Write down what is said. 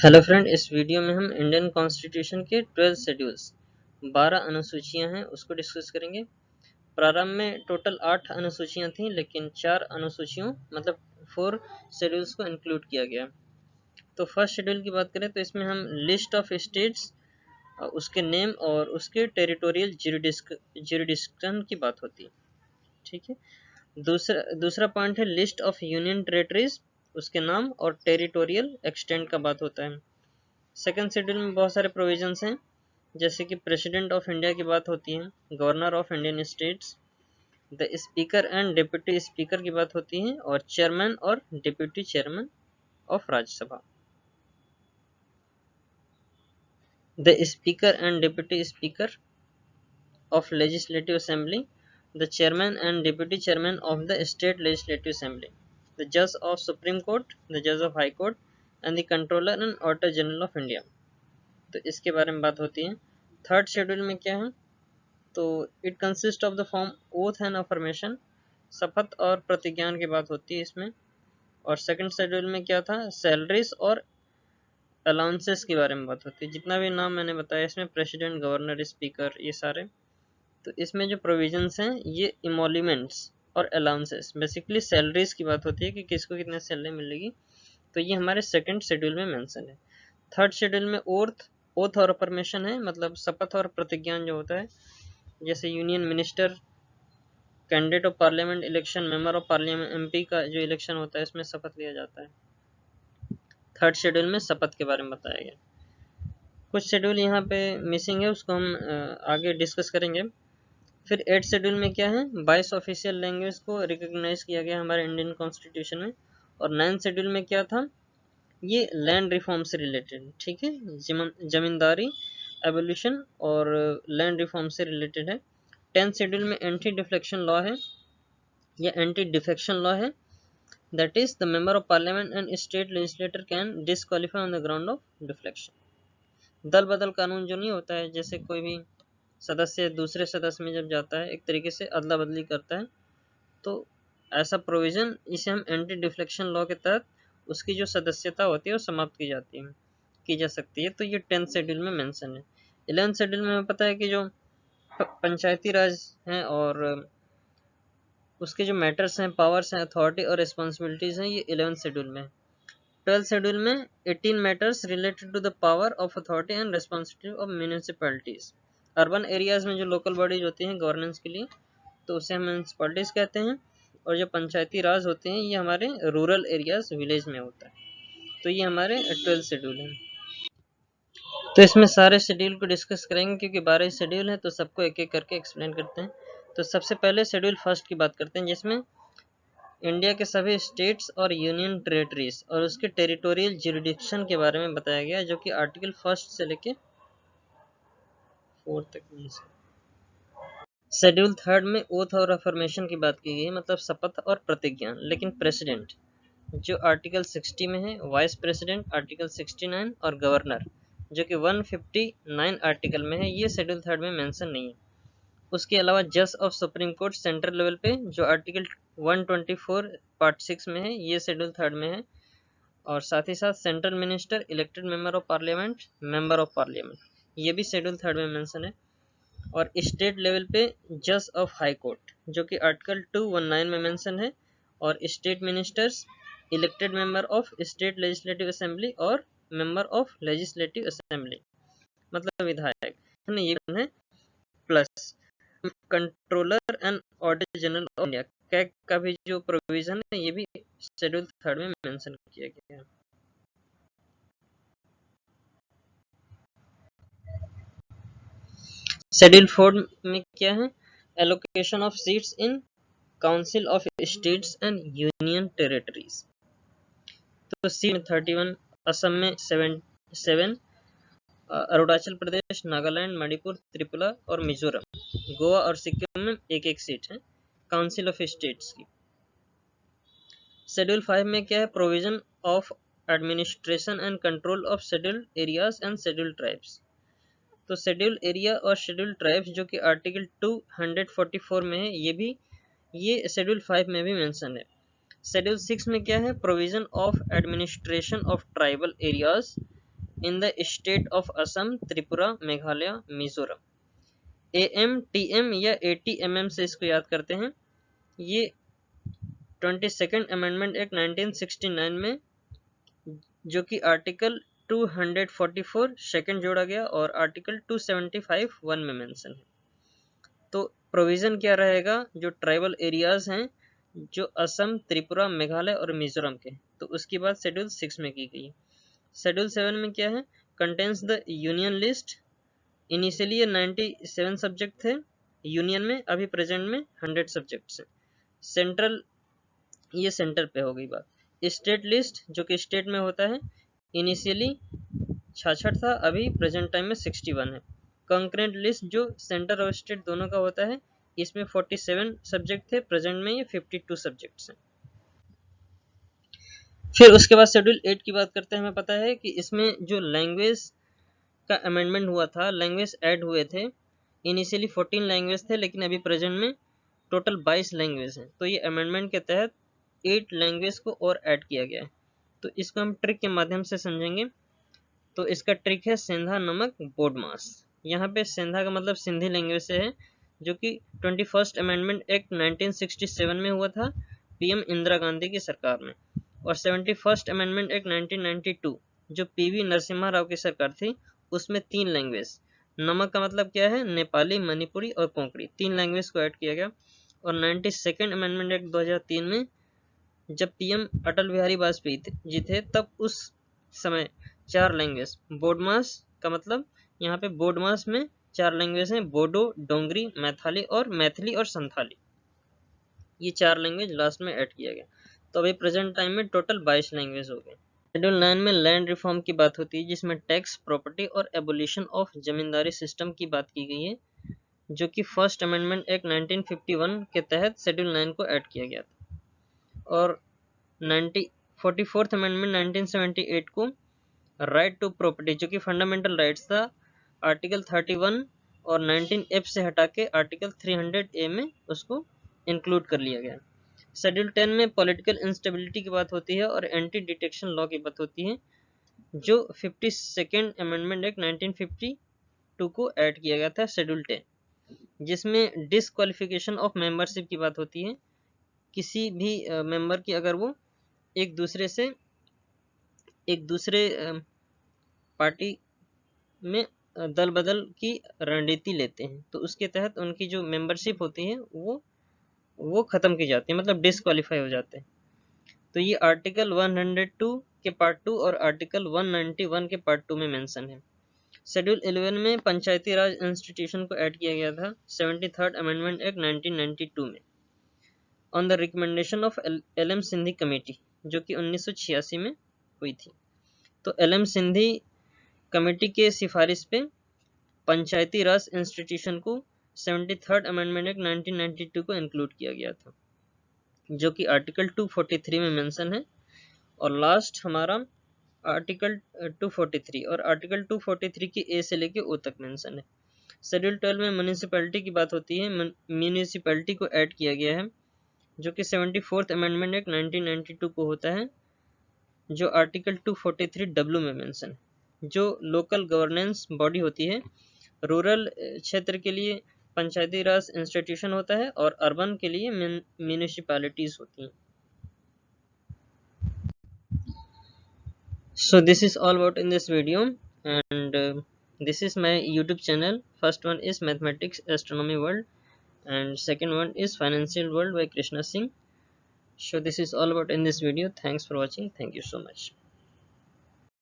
Hello friend, इस video में हम इंडियन कॉन्स्टिट्यूशन के 12 शेड्यूल्स 12 अनुसूचियां हैं उसको डिस्कस करेंगे। प्रारंभ में टोटल 8 अनुसूचियां थीं, लेकिन 4 अनुसूचियों मतलब 4 शेड्यूल्स को इंक्लूड किया गया। तो फर्स्ट शेड्यूल की बात करें तो इसमें हम लिस्ट ऑफ स्टेट्स, उसके नेम और उसके टेरिटोरियल ज्यूरिडिक्शन की बात होती है। ठीक है। दूसरा पॉइंट है लिस्ट ऑफ यूनियन टेरिटरीज, उसके नाम और टेरिटोरियल एक्सटेंट का बात होता है। सेकेंड शेड्यूल में बहुत सारे प्रोविजंस हैं, जैसे कि प्रेसिडेंट ऑफ इंडिया की बात होती है, governor of Indian states, the speaker and deputy speaker की बात होती है, और चेयरमैन और deputy chairman of Rajya Sabha. The speaker and deputy speaker of Legislative Assembly, the Chairman and Deputy Chairman of the State Legislative Assembly, the Judge of Supreme Court, the Judge of High Court, and the Controller and Auditor General of India। तो इसके बारे में बात होती है। Third schedule में क्या है, तो it consist of the form oath and affirmation, शपथ और प्रतिज्ञान की बात होती है इसमें। और सेकंड शेड्यूल में क्या था, सैलरीज और अलाउंसेस के बारे में बात होती है। जितना भी नाम मैंने बताया इसमें, प्रेसिडेंट, गवर्नर, स्पीकर, ये सारे। तो इसमें जो प्रोविजंस हैं ये इमोल्यूमेंट्स और अलाउंसेस, बेसिकली सैलरीज की बात होती है कि किसको कितने सैलरी मिलेगी। तो ये हमारे सेकंड शेड्यूल में मेंशन है। थर्ड शेड्यूल में ओथ और परमिशन है, मतलब शपथ और प्रतिज्ञान जो होता है, जैसे union minister, candidate of parliament election, member of parliament, MP का जो इलेक्शन होता है इसमें शपथ लिया जाता है। थर्ड शेड्यूल में शपथ के बारे में बताया गया। कुछ शेड्यूल यहाँ पे मिसिंग है, उसको हम आगे डिस्कस करेंगे। फिर 8 शेड्यूल में क्या है, 22 ऑफिशियल लैंग्वेज को रिकॉग्नाइज किया गया हमारे इंडियन कॉन्स्टिट्यूशन में। और 9 शेड्यूल में क्या था, ये लैंड रिफॉर्म से रिलेटेड, ठीक है, जमींदारी एवोल्यूशन और लैंड रिफॉर्म से रिलेटेड है। 10 शेड्यूल में एंटी डिफ्लेक्शन लॉ है या एंटी डिफेक्शन लॉ है, that is the member of parliament and state legislator can disqualify on the ground of deflection. दल बदल कानून जो नहीं होता है, जैसे कोई भी सदस्य दूसरे सदस्य में जब जाता है, एक तरीके से अदला बदली करता है, तो ऐसा प्रोविजन, इसे हम एंटी डिफ्लेक्शन लॉ के तहत उसकी जो सदस्यता होती है वो समाप्त की जा सकती है। तो ये 10th शेड्यूल में मेंशन है। 11th शेड्यूल में हमें पता है कि जो पंचायती राज हैं और उसके जो मैटर्स हैं, पावर्स हैं, अथॉरिटी और रिस्पॉन्सिबिलिटीज हैं, ये 11th शेड्यूल में है। 12th शेड्यूल में 18 matters related to the power of authority and responsibility of municipalities. Urban areas में जो लोकल बॉडीज होती हैं गवर्नेंस के लिए, तो उसे हम म्यूनिसिपैलिटीज कहते हैं। और जो पंचायती राज होते हैं ये हमारे रूरल एरियाज, विलेज में होता है। तो ये हमारे 12th शेड्यूल है। तो इसमें सारे शेड्यूल को डिस्कस करेंगे, क्योंकि 12 शेड्यूल है तो सबको एक एक करके एक्सप्लेन करते हैं। तो सबसे पहले शेड्यूल फर्स्ट की बात करते हैं, जिसमें इंडिया के सभी स्टेट्स और यूनियन टेरिटरीज और उसके टेरिटोरियल ज्यूरिडिक्शन के बारे में बताया गया है, जो कि आर्टिकल 1 से लेके 4 तक। शेड्यूल थर्ड में ओथ और अफर्मेशन की बात की गई है, मतलब शपथ और प्रतिज्ञा। लेकिन प्रेसिडेंट जो आर्टिकल 60 में है, वाइस प्रेसिडेंट आर्टिकल 69 और गवर्नर जो कि 159 आर्टिकल में है, ये शेड्यूल थर्ड में मेंशन नहीं है। उसके अलावा जज of supreme court central level पे जो आर्टिकल 124 पार्ट 6 में है, ये शेड्यूल थर्ड में है। और साथ ही साथ central minister, elected member of parliament, ये भी शेड्यूल थर्ड में मेंशन है। और स्टेट लेवल पे जज ऑफ हाई कोर्ट जो कि आर्टिकल 219 में मेंशन है। और state ministers, elected member of state legislative assembly और मेंबर ऑफ लेजिस्लेटिव असेंबली, मतलब विधायक है ना, ये है। Plus controller and auditor general of India CAG का भी जो प्रोविजन है, ये भी शेड्यूल थर्ड में मेंशन किया गया है। शेड्यूल फोर्थ में क्या है, allocation of seats in council of states and union territories. तो सीट 31, असम में 7, अरुणाचल प्रदेश, नागालैंड, मणिपुर, त्रिपुरा और मिजोरम, गोवा और सिक्किम में एक एक सीट है काउंसिल ऑफ स्टेट्स की। शेड्यूल 5 में क्या है, provision of administration and control of scheduled areas and scheduled tribes. तो शेड्यूल एरिया और शेड्यूल ट्राइब्स जो कि आर्टिकल 244 में है, ये शेड्यूल 5 में भी मेंशन है। शेड्यूल 6 में क्या है, provision of administration of tribal areas in the state of Assam, Tripura, Meghalaya, Mizoram। AMTM या ATMM से इसको याद करते हैं। ये 22nd अमेंडमेंट एक्ट 1969 में, जो कि आर्टिकल 244 सेकंड जोड़ा गया और आर्टिकल 275 1 में मेंशन है। तो प्रोविजन क्या रहेगा, जो ट्राइबल एरियाज हैं जो असम, त्रिपुरा, मेघालय और मिजोरम के, तो उसकी बात शेड्यूल 6 में की गई है। शेड्यूल 7 में क्या है, contains the union list. Initially ये 97 सब्जेक्ट थे यूनियन में, अभी प्रेजेंट में 100 सब्जेक्ट्स हैं। सेंट्रल, ये सेंटर पे हो गई बात। स्टेट लिस्ट जो कि स्टेट में होता है, इनिशियली 66 था, अभी प्रेजेंट टाइम में 61 है। कंकरेंट लिस्ट जो सेंटर और स्टेट दोनों का होता है, इसमें 47 सब्जेक्ट थे, प्रेजेंट में ये 52 सब्जेक्ट्स हैं। फिर उसके बाद शेड्यूल 8 की बात करते हैं। हमें पता है कि इसमें जो लैंग्वेज का अमेंडमेंट हुआ था, लैंग्वेज ऐड हुए थे। इनिशियली 14 लैंग्वेज थे, लेकिन अभी प्रेजेंट में टोटल 22 लैंग्वेज हैं। तो ये अमेंडमेंट के तहत 8 लैंग्वेज को और ऐड किया गया है। तो इसको हम ट्रिक के माध्यम से समझेंगे। तो इसका ट्रिक है सेंधा नमक बोडमास। यहाँ पे सेंधा का मतलब सिंधी लैंग्वेज से है, जो कि 21st अमेंडमेंट एक्ट 1967 में हुआ था, पीएम इंदिरा गांधी की सरकार में। और 71st अमेंडमेंट एक्ट 1992 जो पीवी नरसिम्हा राव की सरकार थी, उसमें 3 लैंग्वेज, नमक का मतलब क्या है, नेपाली, मणिपुरी और कोंकणी, 3 लैंग्वेज को ऐड किया गया। और 92nd अमेंडमेंट एक्ट 2003 में जब पीएम अटल बिहारी वाजपेयी जी थे, तब उस समय 4 लैंग्वेज, बोडमास का मतलब यहाँ पे बोडमास में 4 लैंग्वेज हैं, बोडो, डोंगरी, मैथिली और संथाली। ये 4 लैंग्वेज लास्ट में ऐड किया गया। तो अभी प्रेजेंट टाइम में टोटल 22 लैंग्वेज हो गए। शेड्यूल 9 में लैंड रिफॉर्म की बात होती है, जिसमें टैक्स, प्रॉपर्टी और एबोलिशन ऑफ जमींदारी सिस्टम की बात की गई है, जो कि फर्स्ट अमेंडमेंट एक्ट 1951 के तहत शेड्यूल 9 को ऐड किया गया था। और 44th अमेंडमेंट 1978 को राइट टू प्रॉपर्टी, जो कि फंडामेंटल राइट्स था, आर्टिकल 31 और 19F से हटा के आर्टिकल 300A में उसको इंक्लूड कर लिया गया। शेड्यूल 10 में पॉलिटिकल इंस्टेबिलिटी की बात होती है और एंटी डिटेक्शन लॉ की बात होती है, जो 52nd अमेंडमेंट एक्ट 1952 को ऐड किया गया था शेड्यूल 10, जिसमें डिसक्वालिफिकेशन ऑफ मेंबरशिप की बात होती है। किसी भी मेंबर की अगर वो एक दूसरे पार्टी में दल बदल की रणनीति लेते हैं, तो उसके तहत उनकी जो मेंबरशिप होती है वो खत्म की जाती है, मतलब डिसक्वालीफाई हो जाते हैं। तो ये आर्टिकल 102 के पार्ट 2 और आर्टिकल 191 के पार्ट 2 में मेंशन है। शेड्यूल 11 में पंचायती राज इंस्टीट्यूशन को ऐड किया गया था 73rd अमेंडमेंट एक्ट 1992 में, on the recommendation of LM Sindhi committee, जो कि 1986 में हुई थी। तो LM सिंधी कमेटी के सिफारिश पे पंचायती राज इंस्टीट्यूशन को 73rd अमेंडमेंट एक्ट 1992 को इंक्लूड किया गया था, जो कि आर्टिकल 243 में मेंशन है। और लास्ट हमारा आर्टिकल 243, और आर्टिकल 243 की ए से लेके ओ तक मेंशन है। शेड्यूल 12 में म्यूनिसिपैलिटी की बात होती है। म्यूनिसिपैलिटी को ऐड किया गया है, जो कि 74th अमेंडमेंट एक्ट 1992 को होता है, जो आर्टिकल 243W में मेंशन है। जो लोकल गवर्नेंस बॉडी होती है, रूरल क्षेत्र के लिए पंचायती राज इंस्टीट्यूशन होता है और अर्बन के लिए म्यूनिसिपैलिटीज होती हैं। So this is all about in this video, and this is my YouTube channel. First one is Mathematics Astronomy World, and second one is Financial World by Krishna Singh. So this is all about in this video. Thanks for watching. Thank you so much.